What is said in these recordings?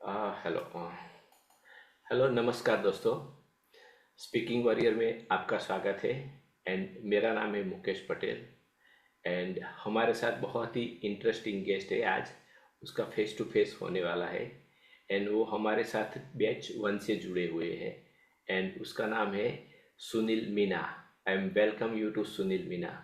Hello hello नमस्कार दोस्तों। Speaking warrior में आपका स्वागत है। एंड मेरा नाम है मुकेश पटेल। एंड हमारे साथ बहुत ही इंटरेस्टिंग गेस्ट है आज। उसका फेस टू फेस होने वाला है। एंड वो हमारे साथ बैच वन से जुड़े हुए हैं। एंड उसका नाम है Sunil Meena. I am welcome you to Sunil Meena.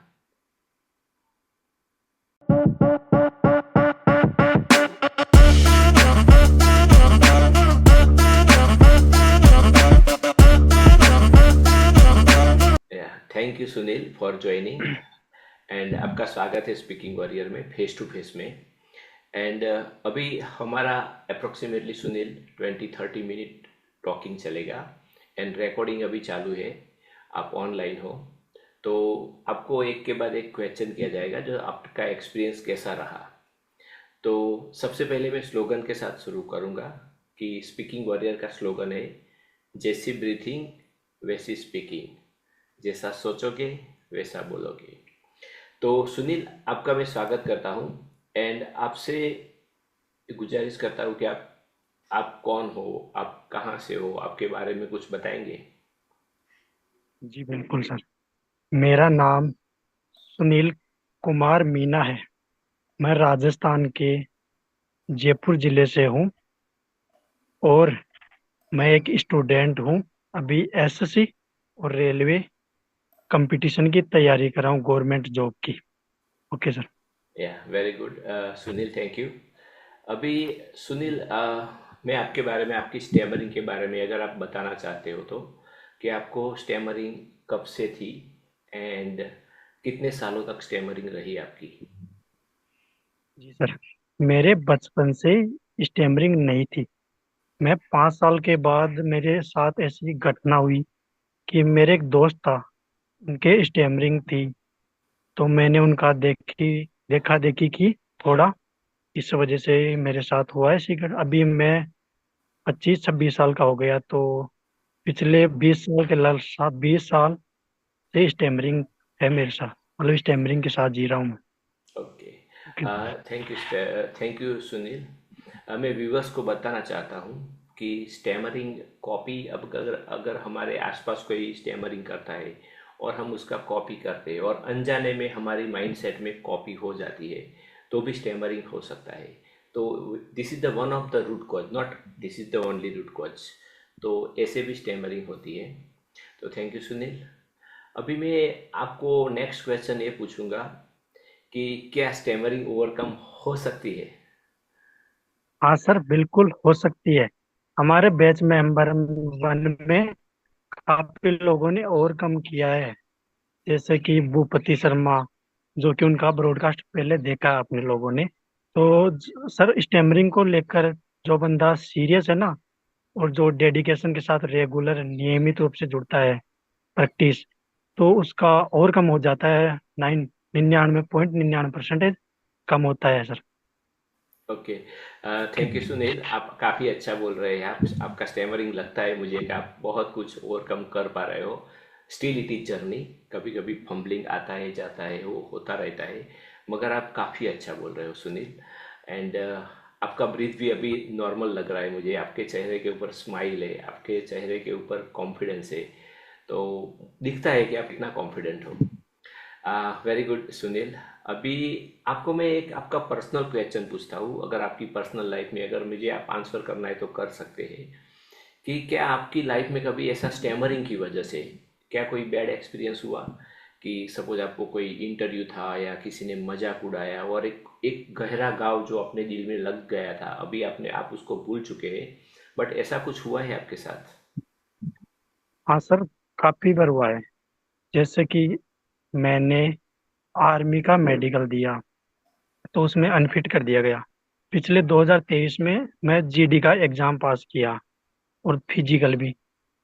Thank you Sunil for joining. And आपका स्वागत है स्पीकिंग वॉरियर में फेस टू फेस में। एंड अभी हमारा अप्रोक्सीमेटली सुनील 20-30 मिनट टॉकिंग चलेगा। एंड रिकॉर्डिंग अभी चालू है। आप ऑनलाइन हो तो आपको एक के बाद एक क्वेश्चन किया जाएगा जो आपका एक्सपीरियंस कैसा रहा। तो सबसे पहले मैं स्लोगन के साथ शुरू करूँगा कि स्पीकिंग वॉरियर का स्लोगन है जैसी ब्रीथिंग वैसी स्पीकिंग, जैसा सोचोगे वैसा बोलोगे। तो सुनील आपका मैं स्वागत करता हूँ। एंड आपसे गुजारिश करता हूँ कि आप कौन हो, आप कहाँ से हो, आपके बारे में कुछ बताएंगे। जी बिल्कुल सर। मेरा नाम सुनील कुमार मीना है। मैं राजस्थान के जयपुर जिले से हूँ और मैं एक स्टूडेंट हूँ। अभी एसएससी और रेलवे कंपटीशन की तैयारी कर रहा हूँ, गवर्नमेंट जॉब की। Okay sir. Yeah very good Sunil, thank you. अभी सुनील, मैं आपके बारे में, आपकी स्टैमरिंग के बारे में अगर आप बताना चाहते हो तो कि आपको स्टैमरिंग कब से थी एंड कितने सालों तक स्टैमरिंग रही आपकी। जी सर, मेरे बचपन से स्टैमरिंग नहीं थी। मैं 5 साल के बाद मेरे साथ ऐसी घटना हुई कि मेरे एक दोस्त था, उनके स्टैमरिंग थी। तो मैंने उनका देखा देखी की थोड़ा, इस वजह से मेरे साथ हुआ है सिगरेट। अभी मैं 25-26 साल का हो गया, तो पिछले 20 साल के 20 साल से स्टेमरिंग है मेरे साथ, मतलब स्टेमरिंग के साथ जी रहा हूँ मैं। Okay, okay. Thank you Sunil. मैं व्यूवर्स को बताना चाहता हूँ कि स्टैमरिंग कॉपी, अब अगर अगर हमारे आसपास कोई स्टैमरिंग करता है और हम उसका कॉपी करते हैं और अनजाने में हमारी माइंडसेट में कॉपी हो जाती है तो भी स्टैमरिंग हो सकता है। तो this is the one of the root cause, not this is the only root cause. तो ऐसे भी स्टैमरिंग होती है। तो थैंक यू सुनील। अभी मैं आपको नेक्स्ट क्वेश्चन ये पूछूंगा कि क्या स्टैमरिंग ओवरकम हो सकती है। हाँ सर, बिल्कुल हो सकती है। हमारे बैच मेंबर 1 में काफी लोगों ने ओवरकम किया है, जैसे कि भूपति शर्मा, जो कि उनका ब्रॉडकास्ट पहले देखा है अपने लोगों ने। तो सर, स्टेमरिंग को लेकर जो बंदा सीरियस है ना, और जो डेडिकेशन के साथ रेगुलर नियमित रूप से जुड़ता है, प्रैक्टिस, तो उसका और कम हो जाता है। 99.99% कम होता है sir. Okay, thank you Sunil. आप काफ़ी अच्छा बोल रहे हैं। आपका स्टैमरिंग लगता है मुझे कि आप बहुत कुछ ओवरकम कर पा रहे हो। Still it is journey. कभी कभी फंबलिंग आता है जाता है, वो होता रहता है। मगर आप काफ़ी अच्छा बोल रहे हो सुनील। एंड आपका ब्रीथ भी अभी नॉर्मल लग रहा है मुझे। आपके चेहरे के ऊपर स्माइल है, आपके चेहरे के ऊपर कॉन्फिडेंस है। तो दिखता है कि आप कितना कॉन्फिडेंट हो। Very good Sunil. अभी आपको मैं एक आपका पर्सनल क्वेश्चन पूछता हूँ। अगर आपकी पर्सनल लाइफ में अगर मुझे आप आंसर करना है तो कर सकते हैं कि क्या आपकी लाइफ में कभी ऐसा स्टैमरिंग की वजह से क्या कोई बैड एक्सपीरियंस हुआ कि सपोज आपको कोई इंटरव्यू था या किसी ने मजाक उड़ाया और एक एक गहरा घाव जो अपने दिल में लग गया था, अभी आप उसको भूल चुके हैं, बट ऐसा कुछ हुआ है आपके साथ। हाँ सर, काफी बार हुआ है। जैसे कि मैंने आर्मी का मेडिकल दिया, तो उसमें अनफिट कर दिया गया। पिछले 2023 में मैं जीडी का एग्जाम पास किया, और फिजिकल भी।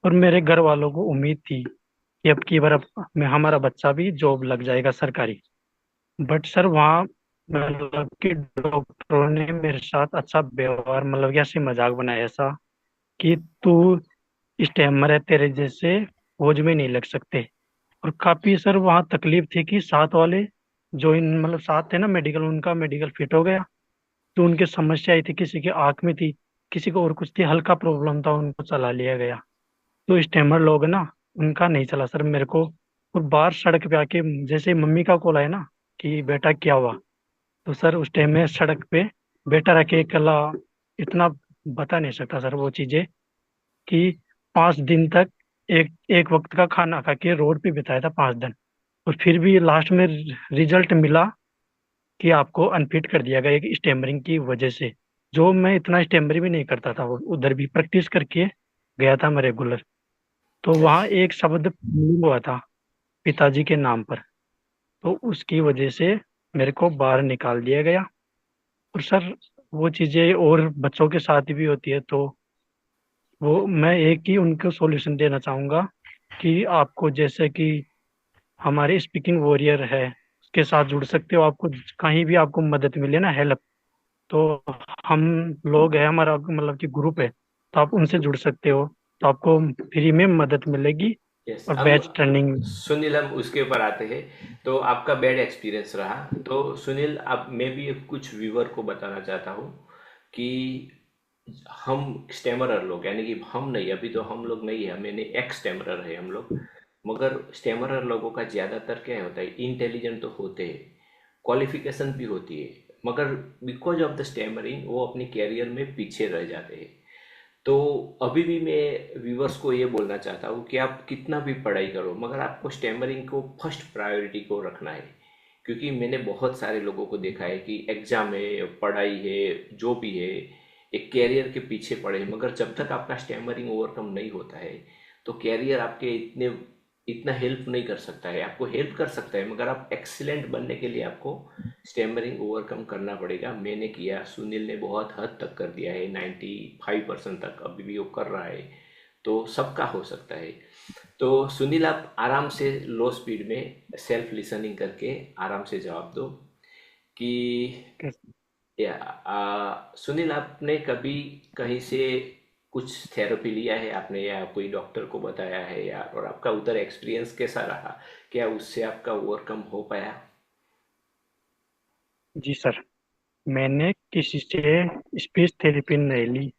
और मेरे घर वालों को उम्मीद थी कि अब की बार में हमारा बच्चा भी जॉब लग जाएगा सरकारी। बट सर, वहाँ मतलब कि डॉक्टरों ने मेरे साथ अच्छा व्यवहार, मतलब कि ऐसे मजाक बनाया ऐसा कि तू स्टैमर है, तेरे जैसे फौज में नहीं लग सकते। और काफी सर वहाँ तकलीफ थी कि साथ वाले जो इन मतलब साथ थे ना मेडिकल, उनका मेडिकल फिट हो गया, तो उनकी समस्या आई थी, किसी की आंख में थी, किसी को और कुछ थी, हल्का प्रॉब्लम था, उनको चला लिया गया। तो स्टेमर लोग ना, उनका नहीं चला सर मेरे को। और बाहर सड़क पे आके जैसे मम्मी का कॉल आया ना कि बेटा क्या हुआ, तो सर उस टाइम में सड़क पे बेटा रखे अकेला, इतना बता नहीं सकता सर वो चीजें, कि 5 दिन तक एक एक वक्त का खाना खा के रोड पे बिताया था 5 दिन। और फिर भी लास्ट में रिजल्ट मिला कि आपको अनफिट कर दिया गया एक स्टेमरिंग की वजह से। जो मैं इतना स्टेमरी भी नहीं करता था, वो उधर भी प्रैक्टिस करके गया था मैं रेगुलर। तो वहाँ यस। एक शब्द मिल हुआ था पिताजी के नाम पर, तो उसकी वजह से मेरे को बाहर निकाल दिया गया। और सर वो चीजें और बच्चों के साथ भी होती है, तो वो मैं एक ही उनको सॉल्यूशन देना चाहूंगा कि आपको जैसे कि हमारे स्पीकिंग वॉरियर है उसके साथ जुड़ सकते हो। आपको कहीं भी आपको मदद मिले ना, हेल्प, तो हम लोग हैं, हमारा मतलब कि ग्रुप है, तो आप उनसे जुड़ सकते हो। तो आपको फ्री में मदद मिलेगी यस, और हम बैच ट्रेनिंग। सुनील, हम उसके ऊपर आते हैं। तो आपका बैड एक्सपीरियंस रहा, तो सुनील, अब मैं भी कुछ व्यूवर को बताना चाहता हूँ कि हम स्टेमरर लोग, यानी कि हम नहीं, अभी तो हम लोग नहीं है, मैंने एक्स स्टेमरर है हम लोग, मगर स्टेमरर लोगों का ज़्यादातर क्या होता है, इंटेलिजेंट तो होते हैं, क्वालिफिकेशन भी होती है, मगर बिकॉज ऑफ द स्टेमरिंग वो अपने कैरियर में पीछे रह जाते हैं। तो अभी भी मैं व्यूवर्स को ये बोलना चाहता हूँ कि आप कितना भी पढ़ाई करो, मगर आपको स्टेमरिंग को फर्स्ट प्रायोरिटी को रखना है। क्योंकि मैंने बहुत सारे लोगों को देखा है कि एग्जाम है, पढ़ाई है, जो भी है, एक कैरियर के पीछे पड़े हैं, मगर जब तक आपका स्टेमरिंग ओवरकम नहीं होता है तो कैरियर आपके इतना हेल्प नहीं कर सकता है। आपको हेल्प कर सकता है, मगर आप एक्सीलेंट बनने के लिए आपको स्टेमरिंग ओवरकम करना पड़ेगा। मैंने किया, सुनील ने बहुत हद तक कर दिया है, 95% तक अभी भी वो कर रहा है। तो सबका हो सकता है। तो सुनील, आप आराम से लो स्पीड में सेल्फ लिसनिंग करके आराम से जवाब दो कि या सुनील, आपने कभी कहीं से कुछ थेरेपी लिया है आपने, या कोई डॉक्टर को बताया है, या और आपका उधर एक्सपीरियंस कैसा रहा, क्या उससे आपका ओवरकम हो पाया? जी सर, मैंने किसी से स्पीच थेरेपी नहीं ली।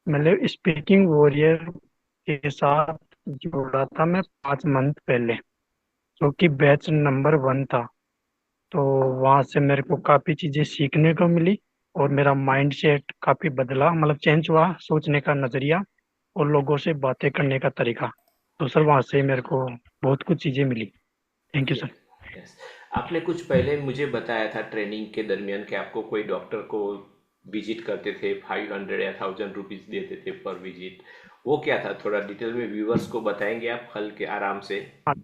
मतलब स्पीकिंग वॉरियर के साथ जुड़ा था मैं 5 मंथ पहले, जो कि बैच नंबर 1 था। तो वहाँ से मेरे को काफ़ी चीज़ें सीखने को मिली और मेरा माइंड सेट काफ़ी बदला, मतलब चेंज हुआ, सोचने का नज़रिया और लोगों से बातें करने का तरीका। तो सर वहाँ से मेरे को बहुत कुछ चीज़ें मिली। Thank you sir. यस। आपने कुछ पहले मुझे बताया था ट्रेनिंग के दरमियान कि आपको कोई डॉक्टर को विजिट करते थे, 500 या 1000 रुपीज देते थे पर विजिट। वो क्या था, थोड़ा डिटेल में व्यूवर्स को बताएंगे आप, हल्के आराम से? हाँ,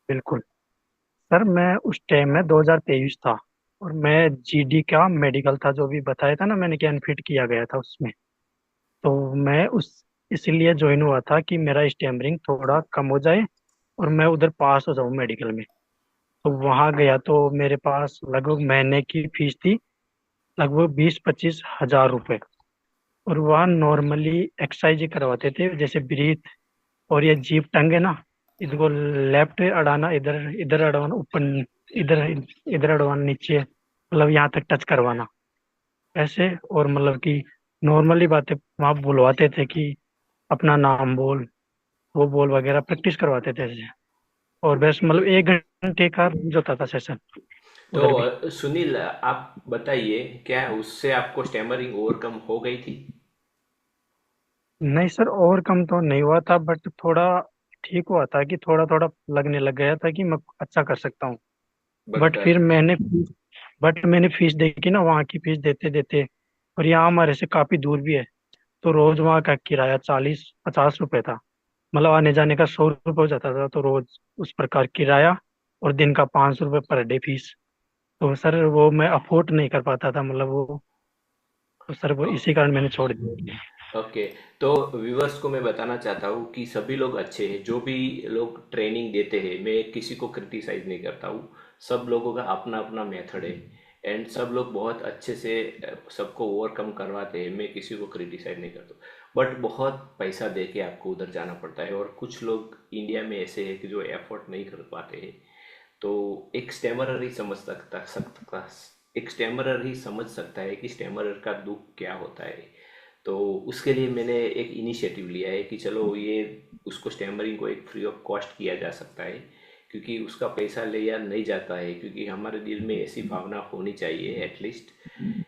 बिल्कुल सर। मैं उस टाइम में 2023 था और मैं जीडी का मेडिकल था, जो भी बताया था ना मैंने कि अनफिट किया गया था उसमें। तो मैं उस इसलिए ज्वाइन हुआ था कि मेरा स्टैमरिंग थोड़ा कम हो जाए और मैं उधर पास हो जाऊँ मेडिकल में। तो वहाँ गया तो मेरे पास लगभग महीने की फीस थी, लगभग 20-25 हज़ार रुपए। और वहाँ नॉर्मली एक्सरसाइज करवाते थे, जैसे ब्रीथ और ये जीभ टंग है ना, इसको लेफ्ट अड़ाना, इधर इधर अड़वाना, ऊपर इधर इधर अड़वाना, नीचे मतलब यहाँ तक टच करवाना, ऐसे। और मतलब कि नॉर्मली बातें वहाँ बुलवाते थे कि अपना नाम बोल, वो बोल वगैरह प्रैक्टिस करवाते थे ऐसे। और बस मतलब 1 घंटे का जो होता था सेशन तो उधर भी। सुनील, आप बताइए, क्या उससे आपको स्टेमरिंग ओवरकम हो गई थी? नहीं सर, और कम तो नहीं हुआ था, बट थोड़ा ठीक हुआ था कि थोड़ा थोड़ा लगने लग गया था कि मैं अच्छा कर सकता हूँ। बट बट फिर मैंने फीस देखी ना, वहाँ की फीस देते देते, और यहाँ हमारे से काफी दूर भी है, तो रोज वहाँ का किराया 40-50 रुपए था। मतलब आने जाने का 100 रुपये हो जाता था, तो रोज उस प्रकार किराया और दिन का 500 रुपये पर डे फीस। तो सर वो मैं अफोर्ड नहीं कर पाता था, मतलब वो, तो सर वो इसी कारण मैंने छोड़ दिया। ओके। तो व्यूवर्स को मैं बताना चाहता हूँ कि सभी लोग अच्छे हैं, जो भी लोग ट्रेनिंग देते हैं, मैं किसी को क्रिटिसाइज नहीं करता हूँ। सब लोगों का अपना अपना मेथड है, एंड सब लोग बहुत अच्छे से सबको ओवरकम करवाते हैं, मैं किसी को क्रिटिसाइज नहीं करता हूँ। बट बहुत पैसा दे के आपको उधर जाना पड़ता है, और कुछ लोग इंडिया में ऐसे हैं कि जो एफर्ट नहीं कर पाते हैं। तो एक स्टेमरर ही समझ सकता है कि स्टेमरर का दुख क्या होता है। तो उसके लिए मैंने एक इनिशिएटिव लिया है कि चलो ये उसको स्टैमरिंग को एक फ्री ऑफ कॉस्ट किया जा सकता है, क्योंकि उसका पैसा लिया नहीं जाता है, क्योंकि हमारे दिल में ऐसी भावना होनी चाहिए एटलीस्ट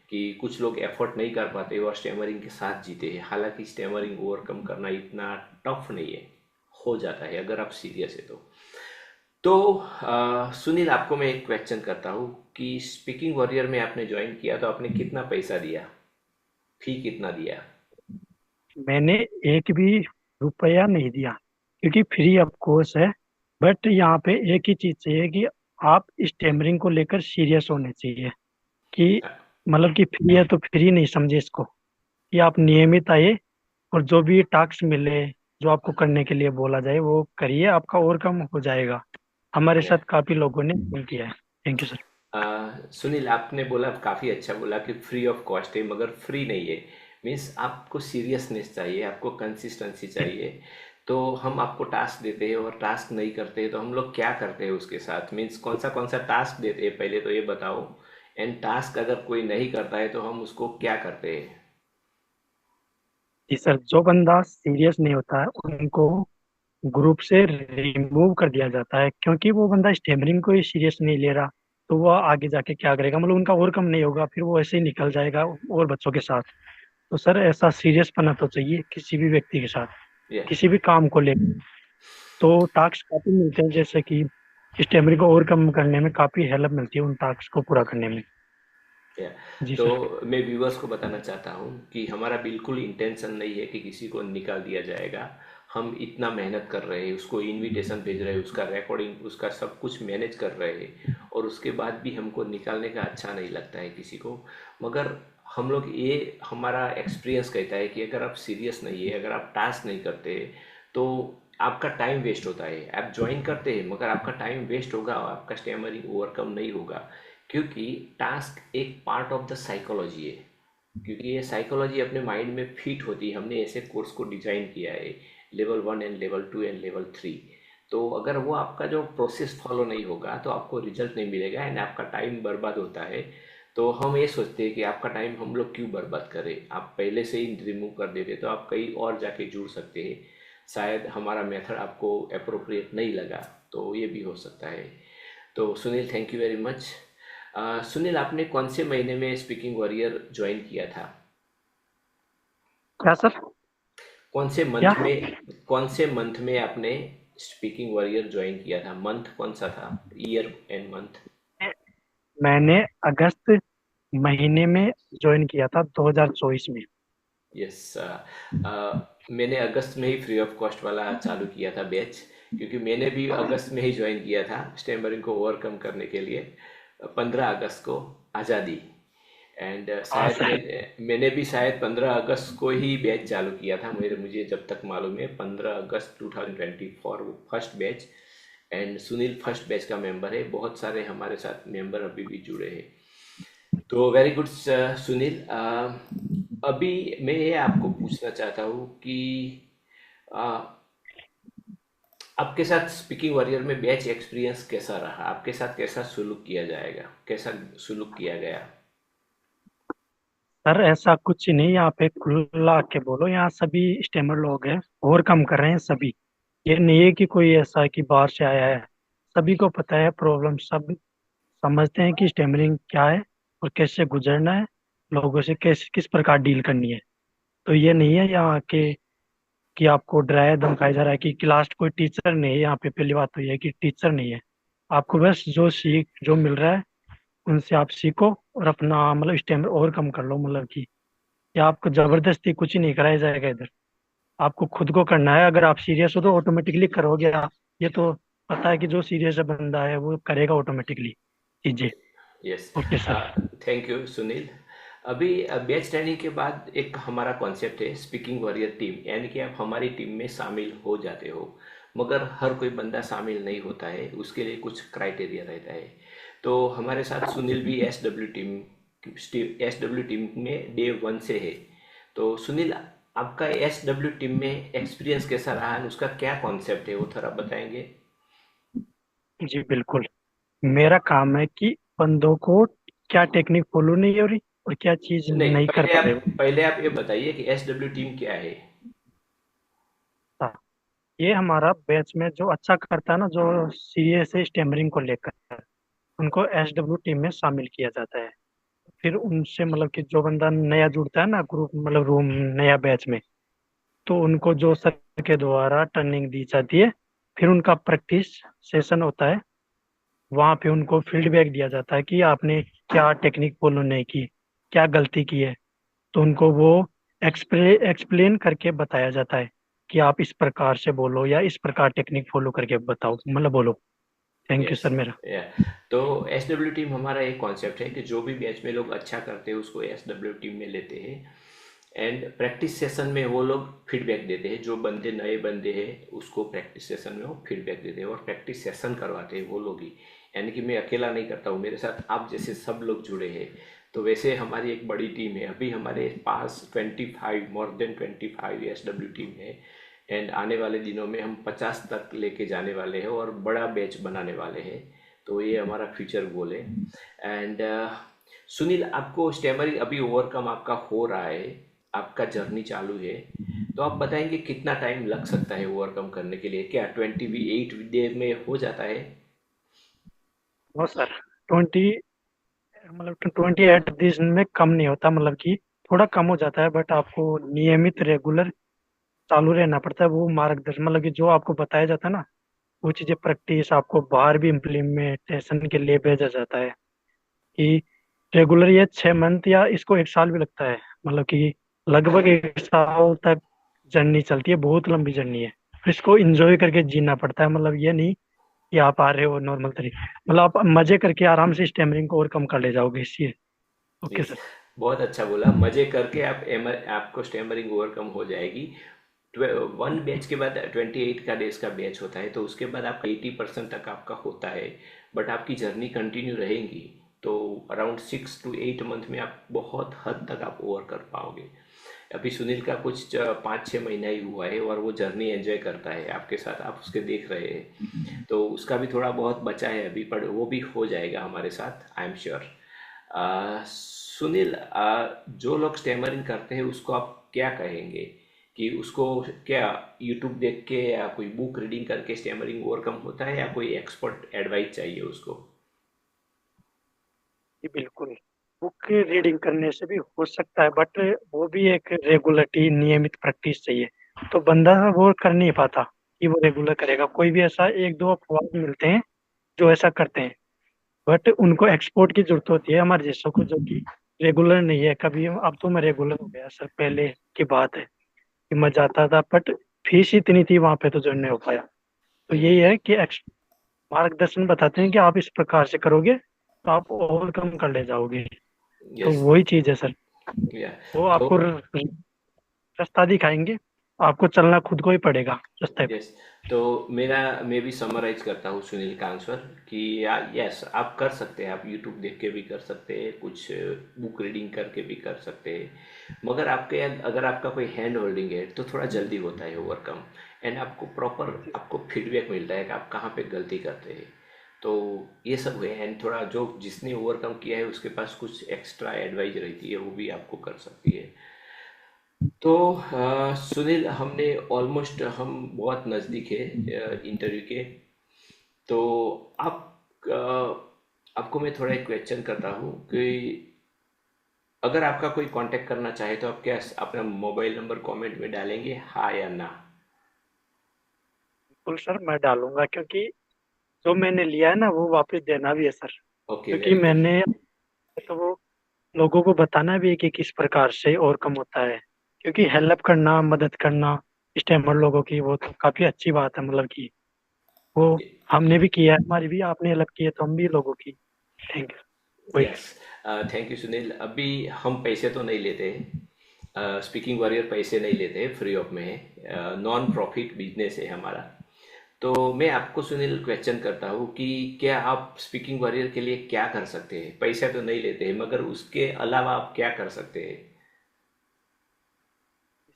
कि कुछ लोग एफर्ट नहीं कर पाते और स्टैमरिंग के साथ जीते हैं। हालांकि स्टैमरिंग ओवरकम करना इतना टफ नहीं है, हो जाता है अगर आप सीरियस है तो सुनील, आपको मैं एक क्वेश्चन करता हूँ कि स्पीकिंग वॉरियर में आपने ज्वाइन किया तो आपने कितना पैसा दिया, फी कितना दिया? मैंने एक भी रुपया नहीं दिया, क्योंकि फ्री ऑफ कोर्स है। बट यहाँ पे एक ही चीज चाहिए कि आप स्टेमरिंग को लेकर सीरियस होने चाहिए, कि मतलब कि फ्री है तो फ्री नहीं समझे इसको, कि आप नियमित आइए और जो भी टास्क मिले, जो आपको करने के लिए बोला जाए वो करिए, आपका और कम हो जाएगा। हमारे या साथ काफी लोगों ने ये किया है। Thank you sir. सुनील, आपने बोला, काफ़ी अच्छा बोला कि फ्री ऑफ कॉस्ट है, मगर फ्री नहीं है। मीन्स आपको सीरियसनेस चाहिए, आपको कंसिस्टेंसी चाहिए। तो हम आपको टास्क देते हैं और टास्क नहीं करते हैं तो हम लोग क्या करते हैं उसके साथ? मीन्स कौन सा टास्क देते हैं, पहले तो ये बताओ। एंड टास्क अगर कोई नहीं करता है तो हम उसको क्या करते हैं? जी सर, जो बंदा सीरियस नहीं होता है उनको ग्रुप से रिमूव कर दिया जाता है, क्योंकि वो बंदा स्टेमरिंग को ही सीरियस नहीं ले रहा। तो वो आगे जाके क्या करेगा, मतलब उनका और कम नहीं होगा, फिर वो ऐसे ही निकल जाएगा और बच्चों के साथ। तो सर ऐसा सीरियस पना तो चाहिए किसी भी व्यक्ति के साथ, या किसी भी काम को लेकर। तो टास्क काफी मिलते हैं, जैसे कि स्टेमरिंग को और कम करने में काफी हेल्प मिलती है उन टास्क को पूरा करने में। या जी तो सर। मैं व्यूअर्स को बताना चाहता हूँ कि हमारा बिल्कुल इंटेंशन नहीं है कि किसी को निकाल दिया जाएगा। हम इतना मेहनत कर रहे हैं, उसको इनविटेशन भेज रहे हैं, उसका रिकॉर्डिंग, उसका सब कुछ मैनेज कर रहे हैं, और उसके बाद भी हमको निकालने का अच्छा नहीं लगता है किसी को। मगर हम लोग ये, हमारा एक्सपीरियंस कहता है कि अगर आप सीरियस नहीं है, अगर आप टास्क नहीं करते तो आपका टाइम वेस्ट होता है। आप ज्वाइन करते हैं मगर आपका टाइम वेस्ट होगा, आपका स्टैमरिंग ओवरकम नहीं होगा, क्योंकि टास्क एक पार्ट ऑफ द साइकोलॉजी है। क्योंकि ये साइकोलॉजी अपने माइंड में फिट होती है, हमने ऐसे कोर्स को डिजाइन किया है, level 1 and level 2 and level 3। तो अगर वो आपका जो प्रोसेस फॉलो नहीं होगा तो आपको रिजल्ट नहीं मिलेगा एंड आपका टाइम बर्बाद होता है। तो हम ये सोचते हैं कि आपका टाइम हम लोग क्यों बर्बाद करें, आप पहले से ही रिमूव कर देते तो आप कहीं और जाके जुड़ सकते हैं। शायद हमारा मेथड आपको अप्रोप्रिएट नहीं लगा, तो ये भी हो सकता है। तो Sunil, thank you very much. Sunil, आपने कौन से महीने में स्पीकिंग वॉरियर ज्वाइन किया था? क्या सर? कौन से क्या? मंथ में, कौन से मंथ में आपने स्पीकिंग वॉरियर ज्वाइन किया था? मंथ कौन सा था, ईयर एंड मंथ? मैंने अगस्त महीने में ज्वाइन किया था 2024 में। यस। मैंने अगस्त में ही फ्री ऑफ कॉस्ट वाला चालू किया था बैच, क्योंकि मैंने भी अगस्त में ही ज्वाइन किया था स्टैमरिंग को ओवरकम करने के लिए। 15 अगस्त को आज़ादी। एंड हाँ शायद सर। मैंने भी शायद 15 अगस्त को ही बैच चालू किया था, मेरे मुझे जब तक मालूम है 15 अगस्त 2024 वो first batch. And Sunil first batch का मेंबर है, बहुत सारे हमारे साथ मेंबर अभी भी जुड़े हैं। तो वेरी गुड सुनील। अभी मैं ये आपको पूछना चाहता हूँ कि uh, आपके साथ स्पीकिंग वॉरियर में बैच एक्सपीरियंस कैसा रहा, आपके साथ कैसा सुलूक किया जाएगा, कैसा सुलूक किया गया? सर ऐसा कुछ नहीं, यहाँ पे खुला के बोलो, यहाँ सभी स्टेमर लोग हैं, ओवरकम कर रहे हैं सभी। ये नहीं है कि कोई ऐसा है कि बाहर से आया है। सभी को पता है प्रॉब्लम, सब समझते हैं कि स्टेमरिंग क्या है और कैसे गुजरना है, लोगों से कैसे किस प्रकार डील करनी है। तो ये नहीं है यहाँ के कि आपको डराया धमकाया जा रहा है कि क्लास कोई टीचर नहीं है। यहाँ पे पहली बात तो ये है कि टीचर नहीं है। आपको बस जो मिल रहा है उनसे आप सीखो और अपना मतलब स्टेमर ओवरकम कर लो, मतलब कि या आपको जबरदस्ती कुछ ही नहीं कराया जाएगा इधर। आपको खुद को करना है, अगर आप सीरियस हो तो ऑटोमेटिकली करोगे आप। ये तो पता है कि जो सीरियस बंदा है वो करेगा ऑटोमेटिकली चीजें। Yes. Okay sir. Thank you Sunil. अभी बैच ट्रेनिंग के बाद एक हमारा कॉन्सेप्ट है स्पीकिंग वॉरियर टीम, यानी कि आप हमारी टीम में शामिल हो जाते हो, मगर हर कोई बंदा शामिल नहीं होता है, उसके लिए कुछ क्राइटेरिया रहता है। तो हमारे साथ सुनील भी एस डब्ल्यू टीम में डे 1 से है। तो सुनील, आपका एस डब्ल्यू टीम में एक्सपीरियंस कैसा रहा है, उसका क्या कॉन्सेप्ट है वो थोड़ा बताएंगे? जी बिल्कुल। मेरा काम है कि बंदों को क्या टेक्निक फॉलो नहीं हो रही, और क्या चीज नहीं, नहीं कर पहले पा आप रहे वो। पहले आप ये बताइए कि SW टीम क्या है। हाँ, ये हमारा बैच में जो अच्छा करता है ना, जो सीरियस है स्टेमरिंग को लेकर, उनको SW टीम में शामिल किया जाता है। फिर उनसे मतलब कि जो बंदा नया जुड़ता है ना ग्रुप, मतलब रूम, नया बैच में, तो उनको जो सर के द्वारा ट्रेनिंग दी जाती है, फिर उनका प्रैक्टिस सेशन होता है। वहाँ पे उनको फीडबैक दिया जाता है कि आपने क्या टेक्निक फॉलो नहीं की, क्या गलती की है। तो उनको वो एक्सप्लेन करके बताया जाता है कि आप इस प्रकार से बोलो या इस प्रकार टेक्निक फॉलो करके बताओ, मतलब बोलो। थैंक यू यस, सर मेरा। या तो SW टीम हमारा एक कॉन्सेप्ट है कि जो भी बैच में लोग अच्छा करते हैं उसको SW टीम में लेते हैं। एंड प्रैक्टिस सेशन में वो लोग फीडबैक देते हैं, जो बंदे नए बंदे हैं उसको प्रैक्टिस सेशन में वो फीडबैक देते हैं और प्रैक्टिस सेशन करवाते हैं वो लोग ही। यानी कि मैं अकेला नहीं करता हूँ, मेरे साथ आप जैसे सब लोग जुड़े हैं। तो वैसे हमारी एक बड़ी टीम है, अभी हमारे पास 25, मोर देन 25 SW टीम है। एंड आने वाले दिनों में हम 50 तक लेके जाने वाले हैं और बड़ा बैच बनाने वाले हैं। तो ये हमारा फ्यूचर गोल है। एंड सुनील, आपको स्टेमरिंग अभी ओवरकम आपका हो रहा है, आपका जर्नी चालू है। तो आप बताएंगे कितना टाइम लग सकता है ओवरकम करने के लिए, क्या 28 डे में हो जाता है? नो सर, 20, मतलब 28 दिन में कम नहीं होता, मतलब कि थोड़ा कम हो जाता है, बट आपको नियमित रेगुलर चालू रहना पड़ता है। वो मार्गदर्शन, मतलब कि जो आपको बताया जाता है ना, वो चीजें प्रैक्टिस आपको बाहर भी इम्प्लीमेंटेशन के लिए भेजा जाता है। कि रेगुलर ये 6 मंथ या इसको 1 साल भी लगता है, मतलब कि लगभग 1 साल तक जर्नी चलती है, बहुत लंबी जर्नी है। फिर इसको एंजॉय करके जीना पड़ता है, मतलब ये नहीं कि आप आ रहे हो नॉर्मल तरीके, मतलब आप मजे करके आराम से स्टेमरिंग को ओवरकम कर ले जाओगे इसलिए। Okay yes, sir. बहुत अच्छा बोला, मजे करके आपको स्टेमरिंग ओवरकम हो जाएगी। वन बैच के बाद 28 का डेज का बैच होता है, तो उसके बाद आपका 80% तक आपका होता है। बट आपकी जर्नी कंटिन्यू रहेगी, तो अराउंड 6 to 8 मंथ में आप बहुत हद तक आप ओवर कर पाओगे। अभी सुनील का कुछ 5-6 महीना ही हुआ है और वो जर्नी एंजॉय करता है आपके साथ, आप उसके देख रहे हैं। तो उसका भी थोड़ा बहुत बचा है अभी, पर वो भी हो जाएगा हमारे साथ, आई एम श्योर। सुनील, जो लोग स्टेमरिंग करते हैं उसको आप क्या कहेंगे कि उसको क्या यूट्यूब देख के या कोई बुक रीडिंग करके स्टेमरिंग ओवरकम होता है, या कोई एक्सपर्ट एडवाइस चाहिए उसको? जी बिल्कुल, बुक रीडिंग करने से भी हो सकता है, बट वो भी एक रेगुलरिटी, नियमित प्रैक्टिस चाहिए। तो बंदा वो कर नहीं पाता कि वो रेगुलर करेगा। कोई भी ऐसा एक दो अफवाह मिलते हैं जो ऐसा करते हैं, बट उनको एक्सपोर्ट की जरूरत होती है हमारे जैसों को, जो कि रेगुलर नहीं है कभी। अब तो मैं रेगुलर हो गया सर, पहले की बात है कि मजा आता था, बट फीस इतनी थी वहां पे तो जुड़ नहीं हो पाया। तो यही है कि मार्गदर्शन बताते हैं कि आप इस प्रकार से करोगे तो आप ओवरकम कर ले जाओगे। तो यस, वही चीज है सर, या वो तो आपको रास्ता दिखाएंगे, आपको चलना खुद को ही पड़ेगा रास्ते पे। यस, तो मैं भी समराइज करता हूँ सुनील का आंसर कि यस, आप कर सकते हैं, आप यूट्यूब देख के भी कर सकते हैं, कुछ बुक रीडिंग करके भी कर सकते हैं। मगर अगर आपका कोई हैंड होल्डिंग है तो थोड़ा जल्दी होता है ओवरकम। एंड आपको प्रॉपर आपको फीडबैक मिलता है कि आप कहाँ पे गलती करते हैं। तो ये सब है। एंड थोड़ा जो जिसने ओवरकम किया है उसके पास कुछ एक्स्ट्रा एडवाइस रहती है, वो भी आपको कर सकती है। तो सुनील, हमने ऑलमोस्ट हम बहुत नज़दीक है इंटरव्यू के। तो आप आपको मैं थोड़ा एक क्वेश्चन करता हूँ कि अगर आपका कोई कांटेक्ट करना चाहे तो आप क्या अपना मोबाइल नंबर कमेंट में डालेंगे, हाँ या ना? बिल्कुल सर, मैं डालूंगा, क्योंकि जो मैंने लिया है ना वो वापस देना भी है सर। ओके, क्योंकि वेरी गुड। मैंने तो वो लोगों को बताना भी है कि किस प्रकार से और कम होता है। क्योंकि हेल्प करना, मदद करना स्टेमर लोगों की, वो तो काफी अच्छी बात है, मतलब कि वो हमने भी किया है, हमारी भी आपने हेल्प की है तो हम भी लोगों की। Thank you. वही। Yes, thank you Sunil. अभी हम पैसे तो नहीं लेते, स्पीकिंग वॉरियर पैसे नहीं लेते, फ्री ऑफ में है, नॉन प्रॉफिट बिजनेस है हमारा। तो मैं आपको सुनील क्वेश्चन करता हूँ कि क्या आप स्पीकिंग वॉरियर के लिए क्या कर सकते हैं? पैसा तो नहीं लेते हैं, मगर उसके अलावा आप क्या कर सकते हैं?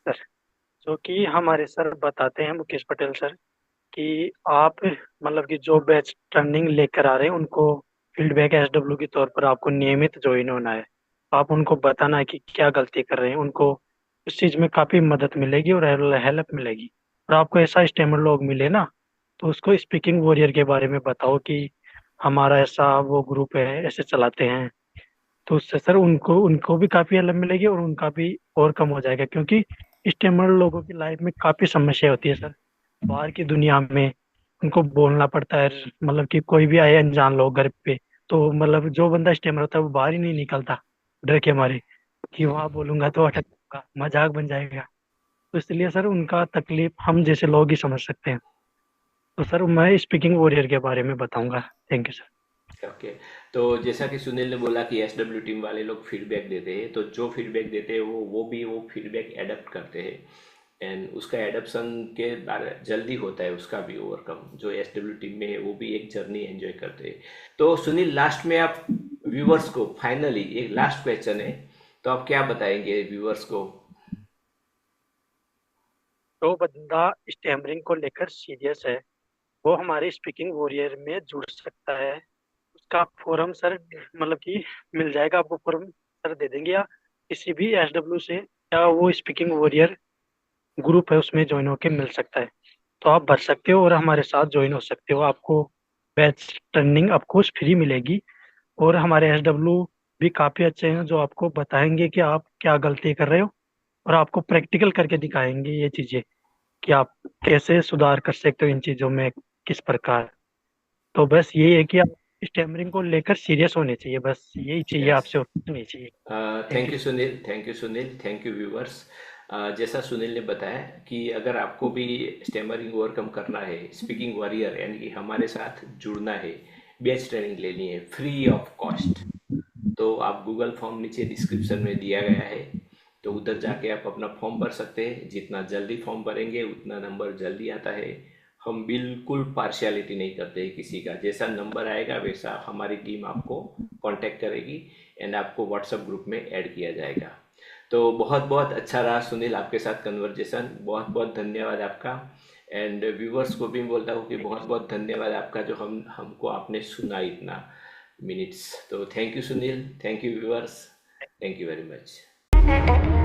सर, जो कि हमारे सर बताते हैं, मुकेश पटेल सर, कि आप मतलब कि जो बैच ट्रेनिंग लेकर आ रहे हैं उनको फीडबैक SW के तौर पर आपको नियमित ज्वाइन होना है। आप उनको बताना कि क्या गलती कर रहे हैं, उनको इस चीज में काफी मदद मिलेगी और हेल्प मिलेगी। और आपको ऐसा स्टेमर लोग मिले ना, तो उसको स्पीकिंग वॉरियर के बारे में बताओ कि हमारा ऐसा वो ग्रुप है, ऐसे चलाते हैं। तो उससे सर उनको उनको भी काफी हेल्प मिलेगी और उनका भी और कम हो जाएगा, क्योंकि स्टेमर लोगों की लाइफ में काफी समस्या होती है सर। बाहर की दुनिया में उनको बोलना पड़ता है, मतलब कि कोई भी आए अनजान लोग घर पे, तो मतलब जो बंदा स्टेमर होता है वो बाहर ही नहीं निकलता, डर के मारे कि वहां बोलूंगा तो अटक जाऊंगा, मजाक बन जाएगा। तो इसलिए सर उनका तकलीफ हम जैसे लोग ही समझ सकते हैं। तो सर मैं स्पीकिंग वॉरियर के बारे में बताऊंगा। Thank you sir. ओके। तो जैसा कि सुनील ने बोला कि एसडब्ल्यू टीम वाले लोग फीडबैक देते हैं, तो जो फीडबैक देते हैं वो फीडबैक एडप्ट करते हैं, एंड उसका एडप्शन के बारे जल्दी होता है, उसका भी ओवरकम जो एसडब्ल्यू टीम में है वो भी एक जर्नी एंजॉय करते हैं। तो सुनील, लास्ट में आप व्यूवर्स को, फाइनली एक लास्ट क्वेश्चन है, तो आप क्या बताएंगे व्यूवर्स को? जो बंदा स्टैमरिंग को लेकर सीरियस है, वो हमारे स्पीकिंग वॉरियर में जुड़ सकता है। उसका फोरम सर मतलब कि मिल जाएगा आपको, फोरम सर दे देंगे, या किसी भी एसडब्ल्यू से या वो स्पीकिंग वॉरियर ग्रुप है उसमें ज्वाइन होके मिल सकता है। तो आप भर सकते हो और हमारे साथ ज्वाइन हो सकते हो। आपको बैच ट्रेनिंग ऑफकोर्स फ्री मिलेगी, और हमारे एसडब्ल्यू भी काफ़ी अच्छे हैं जो आपको बताएंगे कि आप क्या गलती कर रहे हो, और आपको प्रैक्टिकल करके दिखाएंगे ये चीज़ें कि आप कैसे सुधार कर सकते हो इन चीज़ों में, किस प्रकार। तो बस यही है कि आप स्टैमरिंग को लेकर सीरियस होने चाहिए, बस यही चाहिए यस। आपसे, और कुछ नहीं चाहिए। Thank thank you you sir. Sunil, thank you Sunil, thank you viewers. जैसा सुनील ने बताया कि अगर आपको भी स्टेमरिंग ओवरकम करना है, स्पीकिंग वॉरियर यानी कि हमारे साथ जुड़ना है, बेस ट्रेनिंग लेनी है फ्री ऑफ कॉस्ट, तो आप गूगल फॉर्म नीचे डिस्क्रिप्शन में दिया गया है, तो उधर जाके आप अपना फॉर्म भर सकते हैं। जितना जल्दी फॉर्म भरेंगे उतना नंबर जल्दी आता है। हम बिल्कुल पार्शियलिटी नहीं करते किसी का, जैसा नंबर आएगा वैसा हमारी टीम आपको कांटेक्ट करेगी, एंड आपको व्हाट्सएप ग्रुप में ऐड किया जाएगा। तो बहुत बहुत अच्छा रहा सुनील आपके साथ कन्वर्जेशन, बहुत बहुत धन्यवाद आपका। एंड व्यूवर्स को भी बोलता हूँ कि थैंक बहुत यू बहुत धन्यवाद आपका, जो हमको आपने सुना इतना मिनट्स। तो thank you Sunil, thank you viewers, thank you very much.